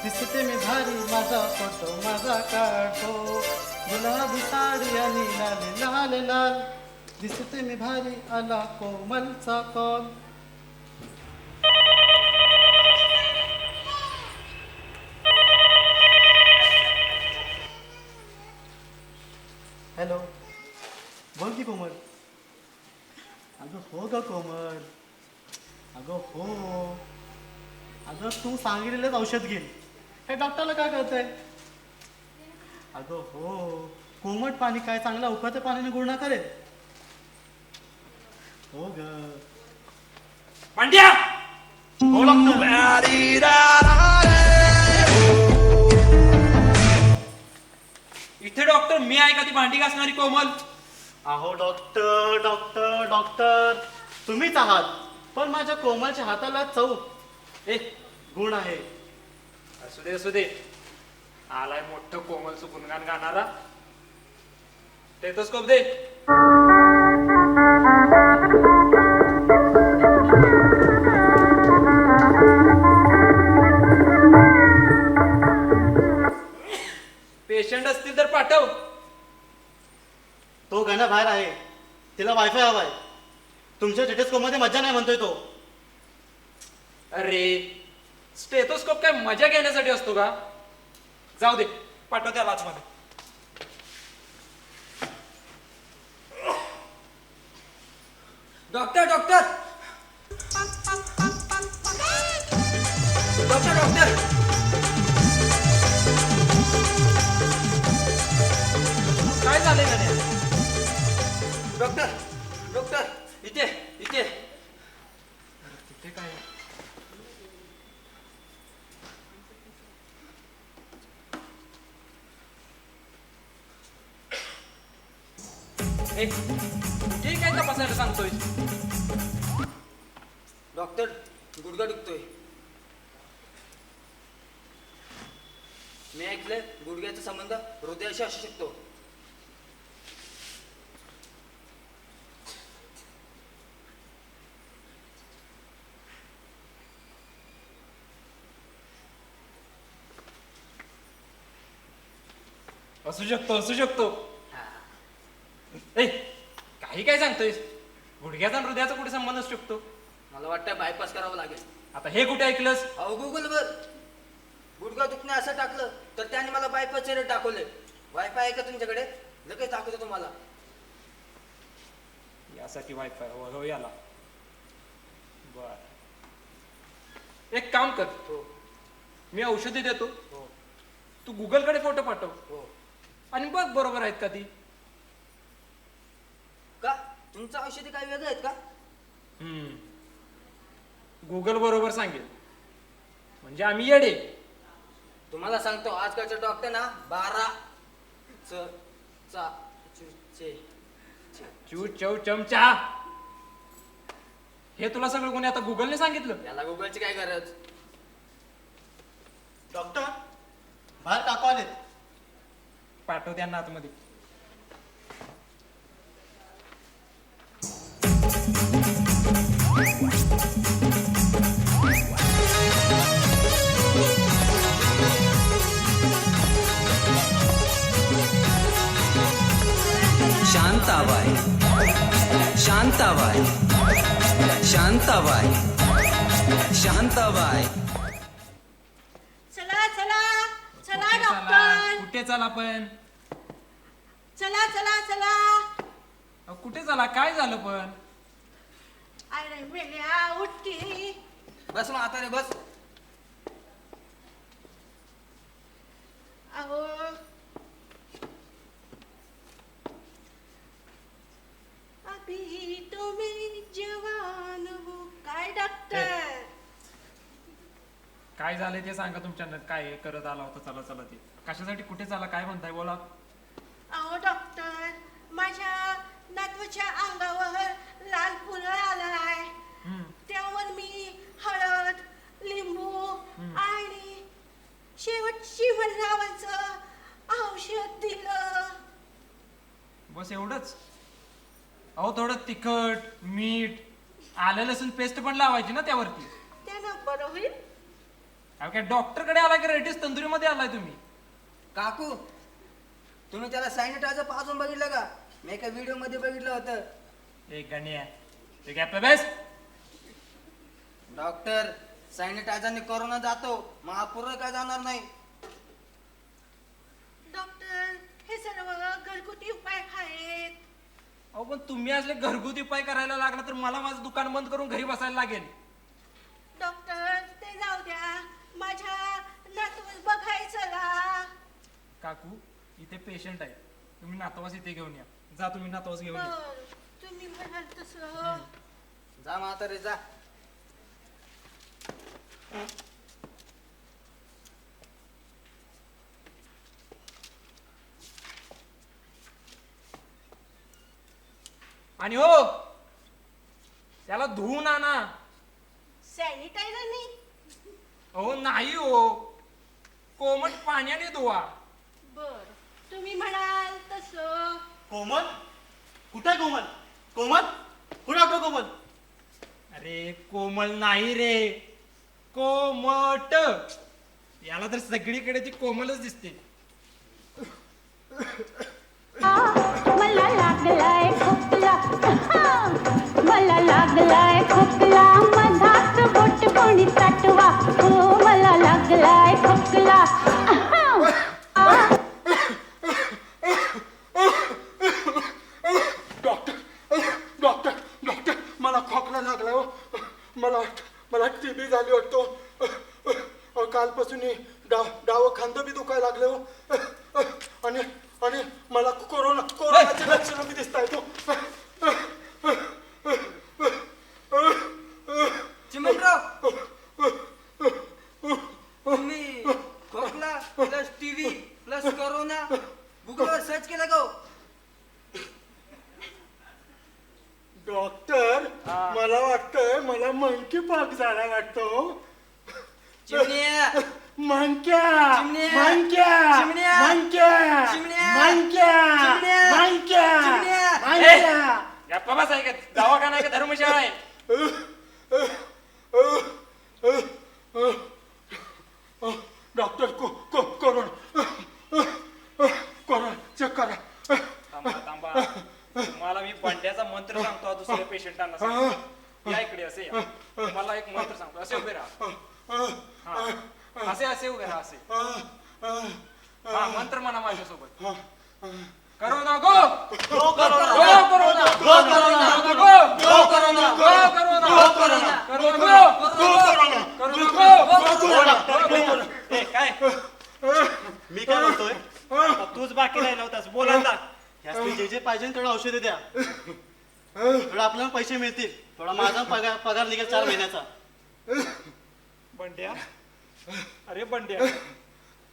दिसते मी भारी माझा फोटो माझा काढतो गुलाबी साडी आणि लाल लाल लाल दिसते मी भारी आला कोमलचा कॉल. हॅलो बोल की कोमल. अगं हो ग कोमल. अगं हो. अगं तू सांगितलेलंच औषध घे. हे डॉक्टरला काय कळतंय. अगं हो कोमट पाणी काय चांगलं उकळत्या पाण्याने गुळणा करेल. हो ग पांड्या हो डॉक्टर. इथे डॉक्टर मी आहे का ती भांडी घासणारी कोमल. अहो डॉक्टर डॉक्टर डॉक्टर तुम्हीच आहात. पण माझ्या कोमलच्या हाताला चव एक गुण आहे. असू दे आलाय मोठं कोमलचं गुणगान गाणारा. टेटोस्कोप दे. पेशंट असतील तर पाठव. तो गणा बाहेर आहे. तिला वायफाय हवाय. तुमच्या टेटेस्कोप मध्ये मजा नाही म्हणतोय तो. अरे स्टेथोस्कोप काय मजा घेण्यासाठी असतो का. जाऊ दे पाठव त्या वाचमध्ये. डॉक्टर डॉक्टर डॉक्टर डॉक्टर काय झालंय का नाही. डॉक्टर डॉक्टर इथे इथे तिथे काय. कुठे काय तपासायला सांगतोय. डॉक्टर गुडघा दुखतोय. मी ऐकलंय गुडघ्याचा संबंध हृदयाशी असू शकतो. असू शकतो. ए काही काय सांगतोयस. गुडघ्याचा आणि हृदयाचा कुठे संबंध असू शकतो. मला वाटतं बायपास करावं लागेल. आता हे कुठे ऐकलंस. अहो गुगलवर गुडघा दुखणे असं टाकलं तर त्याने मला बायपास रेट दाखवले. वायफाय आहे का तुमच्याकडे. लगेच दाखवतो तुम्हाला. यासाठी वायफाय हो याला. बर एक काम कर. हो मी औषधी देतो. हो तू गुगल कडे फोटो पाठव हो. आणि बघ बरोबर आहेत का ती. का तुमचं औषधी काही वेगळं आहेत का. गुगल बरोबर सांगेल म्हणजे आम्ही येडे. तुम्हाला सांगतो आजकालचे डॉक्टर ना 12 च चा चु चे चू चव चमचा. हे तुला सगळं कोणी आता गुगलने सांगितलं. याला गुगलची काय गरज. डॉक्टर बाहेर टाकू आलेत. पाठव त्यांना आतमध्ये. शांताबाई शांताबाई शांताबाई शांताबाई. चला चला चला कुठे डॉक्टर. कुठे चला पण. चला चला चला. कुठे चला काय झालं पण. अरे मेल्या उठकी. बस मग आता रे बस. अहो अभी तो मैं जवान हूँ. काय डॉक्टर. काय झालंय ते सांगा. तुमच्या काय करत आला होता. चला चला ते कशासाठी कुठे चला काय म्हणताय बोला. अहो डॉक्टर माझ्या नातवाच्या अंगावर लाल पुरळ आलाय. त्यावर मी हळद लिंबू आणि शेवटची नावाचं औषध दिलं. बस एवढंच. अहो थोडं तिखट मीठ आलं लसूण पेस्ट पण लावायची ना त्यावरती. त्यानं बरं होईल. अहो, काय डॉक्टर कडे आलाय की रेड्डीज तंदुरीमध्ये आलाय तुम्ही? काकू तुम्ही त्याला सॅनिटायझर पाजून बघितलं का? मी एका व्हिडिओ मध्ये बघितलं होतं. एक गण्या ते काय बेस. डॉक्टर सॅनिटायझरने कोरोना जातो, मग अपूर्ण काय जाणार नाही. डॉक्टर हे सर्व घरगुती उपाय आहेत. अहो पण तुम्ही असले घरगुती उपाय करायला लागला तर मला माझं दुकान बंद करून घरी बसायला लागेल. डॉक्टर ते जाऊ द्या, माझ्या नातूस बघायचं ना. काकू इथे पेशंट आहे, तुम्ही नातवास इथे घेऊन या. जा तुम्ही नातवास घेऊन या. बरं, तुम्ही म्हणाल तसं. जा म्हातारे जा. आणि हो त्याला धुवून आणा. सॅनिटायझरनी? अहो नाही हो, कोमट पाण्याने धुवा. बर, तुम्ही म्हणाल तसं. कोमल कुठे आहे कोमल? कोमल कुठे डॉक्टर कोमल? अरे कोमल नाही रे, कोमट. याला तर सगळीकडे ती कोमलच दिसते. मला लागलाय खोकला, मला लागलाय खोकला, मधात बोट कोणी चाटवा, हो मला लागलाय खोकला. डॉक्टर डॉक्टर डॉक्टर मला खोकला लागला हो. मला टीबी झाली वाटतो. कालपासून डाव खांदं बी दुखायला लागले हो. आणि आणि मला कोरोनाचे लक्षणं बी दिसत आहेत हो. चिमणराव तुम्ही खोकला प्लस टीव्ही प्लस कोरोना गुगलवर सर्च केलं का हो? डॉक्टर मला वाटतंय मला मंकी पॉक्स झाला वाटतो. चिमण्या मंक्या चिमण्या! मंक्या चिमण्या! मंक्या चिमण्या! मंक्या चिमण्या! मंक्या चिमण्या! मंक्या. गप्पा बस. आहे का दवाखाना आहे का धर्मशाळा आहे? डॉक्टर कोरोना चेक करा. थांबा थांबा, तुम्हाला मी बंड्याचा मंत्र सांगतो हा दुसऱ्या पेशंटांना सांगतो. या इकडे असे या. तुम्हाला एक मंत्र सांगतो, असे उभे राहा. हा. असे असे उभे राहा असे. हा मंत्र म्हणा माझ्यासोबत. Corona go, go corona, go corona, go corona, go corona, go corona, go corona, corona go, corona go. ए, काय मी काय म्हणतोय, आता तूच बाकी राहिला होतास. बोला ना, यासाठी जे पाहिजे तेवढं औषधे द्या. थोडं आपल्याला पैसे मिळतील. थोडा माझा पगार निघेल 4 महिन्याचा. बंड्या, अरे बंड्या,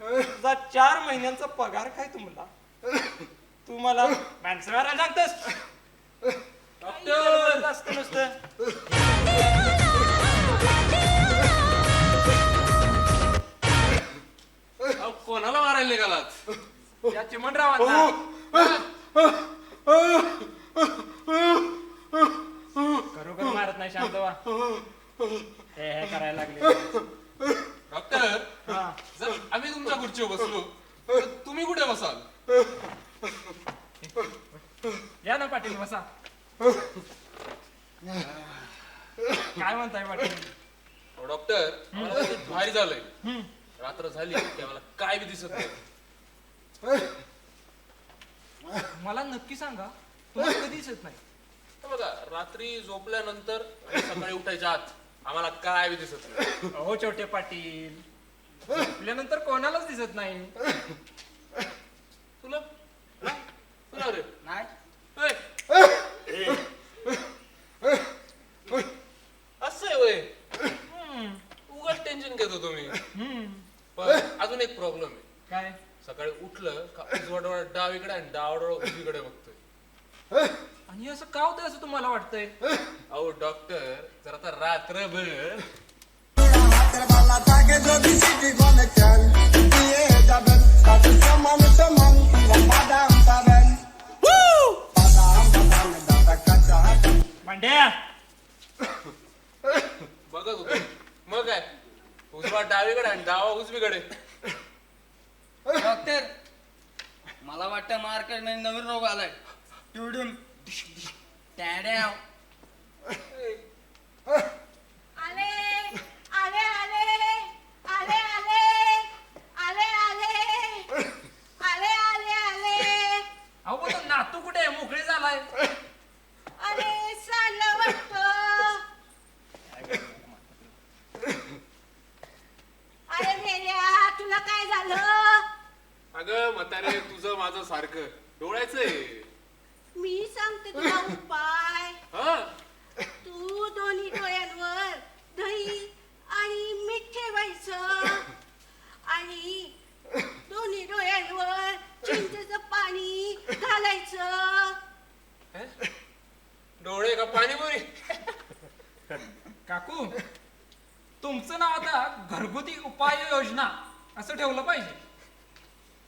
तुझा 4 महिन्यांचा पगार काय तुम्हाला? तू मला माणसं मारायला सांगतोस? डॉक्टर असतं नुसतं. कोणाला मारायला निघालात? या चिमणरावांना. खरोखर मारत नाही, शांत व्हा. हे करायला लागले. डॉक्टर, हा. जर आम्ही तुमच्या खुर्चीवर बसलो तर तुम्ही कुठे बसाल? या ना पाटील, बसा. काय म्हणताय पाटील? अहो, डॉक्टर मला खूप भारी झालंय. रात्र झाली की मला काय बी दिसत नाही. मला नक्की सांगा, तुम्हाला कधी दिसत नाही? हे बघा, रात्री झोपल्यानंतर आणि सकाळी उठायच्या आत आम्हाला काय बी दिसत नाही. अहो छोटे पाटील, झोपल्यानंतर कोणालाच दिसत नाही. तुला तुला रे नाही ए! असं आहे वय, उगाच टेन्शन घेतो तुम्ही. पण अजून एक प्रॉब्लेम आहे. काय? सकाळी उठलं का उजवा डोळा डावीकडे आणि डावा डोळा उजवीकडे बघतोय. आणि असं का होतंय असं तुम्हाला वाटतंय? अहो डॉक्टर, जर आता रात्रभर भांड्या, बघत होतो, मग काय उजवा डावीकडे आणि डॉक्टर मला वाटतं मार्केट मध्ये नवीन रोग आलाय ट्युडून टॅड्याव आले आले आले आले आले आले आले आले आले आले अहो पण तो नातू कुठे आहे? मोकळी झालाय. अरे चाललं वाटतं. अरे मेल्या तुला काय झालं? अगं म्हातारे तुझं माझं सारखं डोळ्याचंय. मी सांगते तुला उपाय. हा तू दोन्ही डोळ्यांवर दही आणि मीठ ठेवायचं आणि दोन्ही डोळ्यांवर चिंचेचं पाणी घालायचं. डोळे का पाणीपुरी? काकू तुमचं नाव आता घरगुती उपाय योजना असं ठेवलं पाहिजे.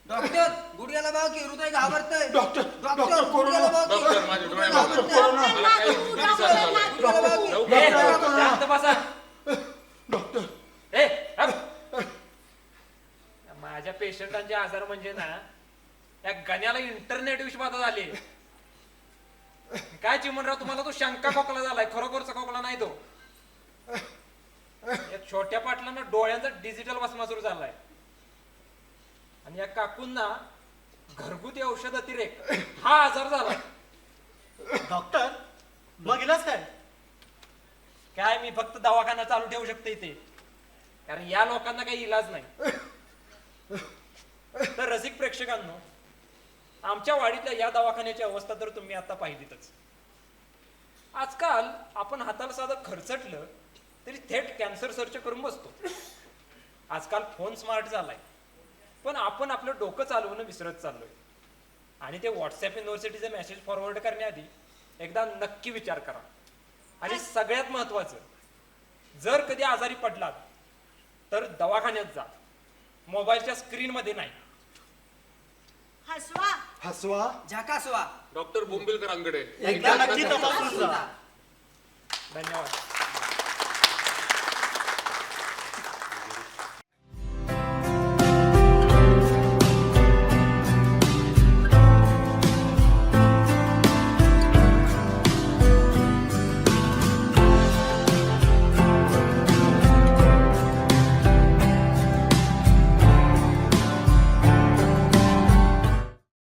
डॉक्टर गुडघ्याला बघा की हृदय घाबरतंय. डॉक्टर, डॉक्टर गुडघ्याला बघा की डॉक्टर, माझ्या हृदय डोळ्याला घाबरतंय. मला काही उलटी झालं. गुडघ्याला बघा की. डॉक्टर, शांत बसा. डॉक्टर ए, हप. माझ्या पेशंटांचे आजार म्हणजे ना या गण्याला इंटरनेट विश्वास झाले. काय चिमणराव तुम्हाला तो शंका खोकला झालाय, खरोखरचा खोकला नाही तो. या छोट्या पाटलांना डोळ्यांचा डिजिटल वसमा सुरू झालाय आणि या काकूंना घरगुती औषध अतिरेक हा आजार झाला. डॉक्टर मग इलाज काय? काय मी फक्त दवाखाना चालू ठेवू शकते इथे, कारण या लोकांना काही इलाज नाही. तर रसिक प्रेक्षकांनो, आमच्या वाडीतल्या या दवाखान्याची अवस्था तर तुम्ही आता पाहिलीतच. आजकाल आपण हाताला साधं खर्चटलं तरी थेट कॅन्सर सर्च करून बसतो. आजकाल फोन स्मार्ट झालाय, पण आपण आपलं डोकं चालवणं विसरत चाललोय. आणि ते व्हॉट्सअप युनिव्हर्सिटीचे मेसेज फॉरवर्ड करण्याआधी एकदा नक्की विचार करा. आणि सगळ्यात महत्वाचं, जर कधी आजारी पडलात तर दवाखान्यात जा, मोबाईलच्या स्क्रीन मध्ये नाही. हसवा. हसवा झाकासवा. डॉक्टर बोंबिलकरांकडे एकदा नक्की तपासून जा. धन्यवाद.